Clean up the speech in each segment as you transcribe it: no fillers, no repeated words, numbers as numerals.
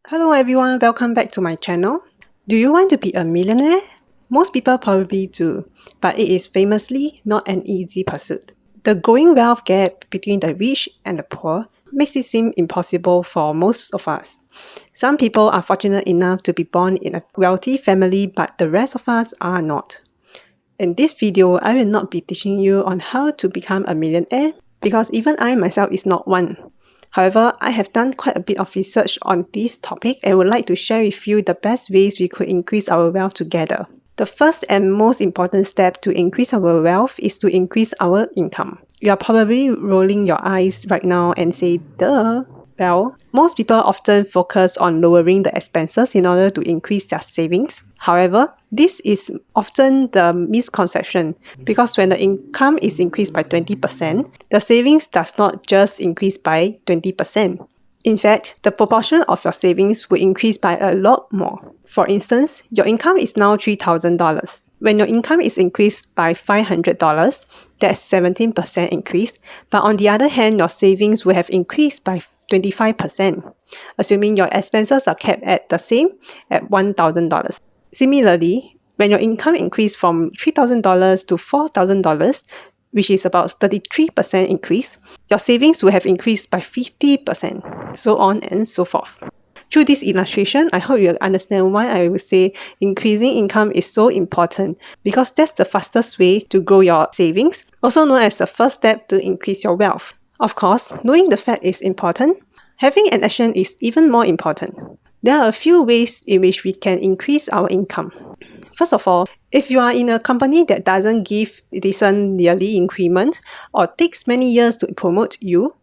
Hello everyone, welcome back to my channel. Do you want to be a millionaire? Most people probably do, but it is famously not an easy pursuit. The growing wealth gap between the rich and the poor makes it seem impossible for most of us. Some people are fortunate enough to be born in a wealthy family, but the rest of us are not. In this video, I will not be teaching you on how to become a millionaire because even I myself is not one. However, I have done quite a bit of research on this topic and would like to share with you the best ways we could increase our wealth together. The first and most important step to increase our wealth is to increase our income. You are probably rolling your eyes right now and say, duh. Well, most people often focus on lowering the expenses in order to increase their savings. However, this is often the misconception because when the income is increased by 20%, the savings does not just increase by 20%. In fact, the proportion of your savings will increase by a lot more. For instance, your income is now $3,000. When your income is increased by $500, that's 17% increase. But on the other hand, your savings will have increased by 25%, assuming your expenses are kept at the same at $1,000. Similarly, when your income increased from $3,000 to $4,000, which is about 33% increase, your savings will have increased by 50%, so on and so forth. Through this illustration, I hope you understand why I would say increasing income is so important, because that's the fastest way to grow your savings, also known as the first step to increase your wealth. Of course, knowing the fact is important. Having an action is even more important. There are a few ways in which we can increase our income. First of all, if you are in a company that doesn't give decent yearly increment or takes many years to promote you,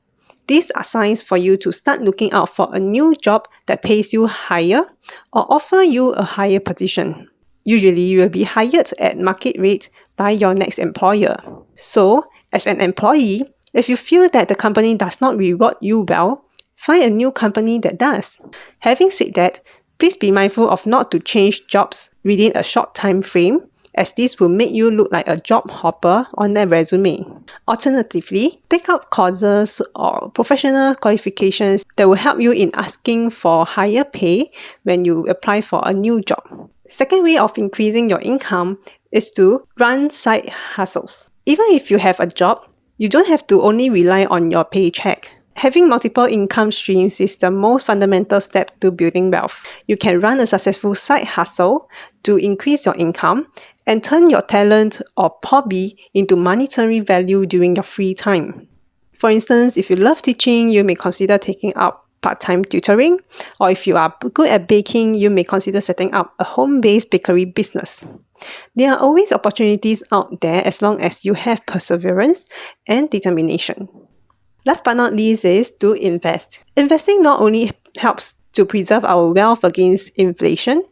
these are signs for you to start looking out for a new job that pays you higher or offer you a higher position. Usually, you will be hired at market rate by your next employer. So, as an employee, if you feel that the company does not reward you well, find a new company that does. Having said that, please be mindful of not to change jobs within a short time frame, as this will make you look like a job hopper on their resume. Alternatively, take up courses or professional qualifications that will help you in asking for higher pay when you apply for a new job. Second way of increasing your income is to run side hustles. Even if you have a job, you don't have to only rely on your paycheck. Having multiple income streams is the most fundamental step to building wealth. You can run a successful side hustle to increase your income and turn your talent or hobby into monetary value during your free time. For instance, if you love teaching, you may consider taking up part-time tutoring, or if you are good at baking, you may consider setting up a home-based bakery business. There are always opportunities out there as long as you have perseverance and determination. Last but not least is to invest. Investing not only helps to preserve our wealth against inflation,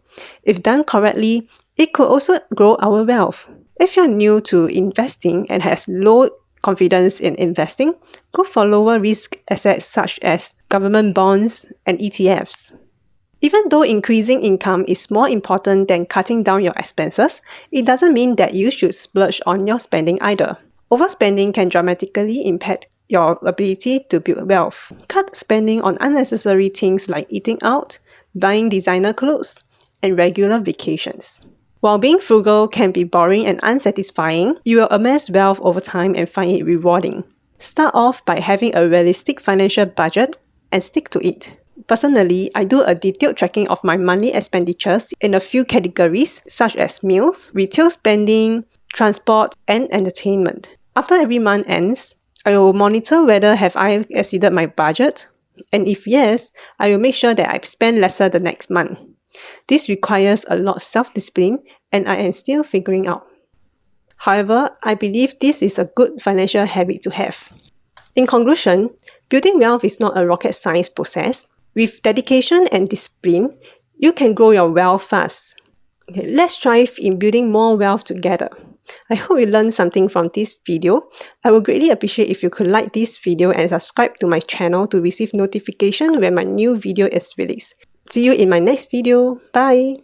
if done correctly, it could also grow our wealth. If you're new to investing and has low confidence in investing, go for lower risk assets such as government bonds and ETFs. Even though increasing income is more important than cutting down your expenses, it doesn't mean that you should splurge on your spending either. Overspending can dramatically impact your ability to build wealth. Cut spending on unnecessary things like eating out, buying designer clothes, and regular vacations. While being frugal can be boring and unsatisfying, you will amass wealth over time and find it rewarding. Start off by having a realistic financial budget and stick to it. Personally, I do a detailed tracking of my monthly expenditures in a few categories such as meals, retail spending, transport, and entertainment. After every month ends, I will monitor whether have I exceeded my budget, and if yes, I will make sure that I spend lesser the next month. This requires a lot of self-discipline, and I am still figuring out. However, I believe this is a good financial habit to have. In conclusion, building wealth is not a rocket science process. With dedication and discipline, you can grow your wealth fast. Okay, let's strive in building more wealth together. I hope you learned something from this video. I would greatly appreciate if you could like this video and subscribe to my channel to receive notification when my new video is released. See you in my next video. Bye!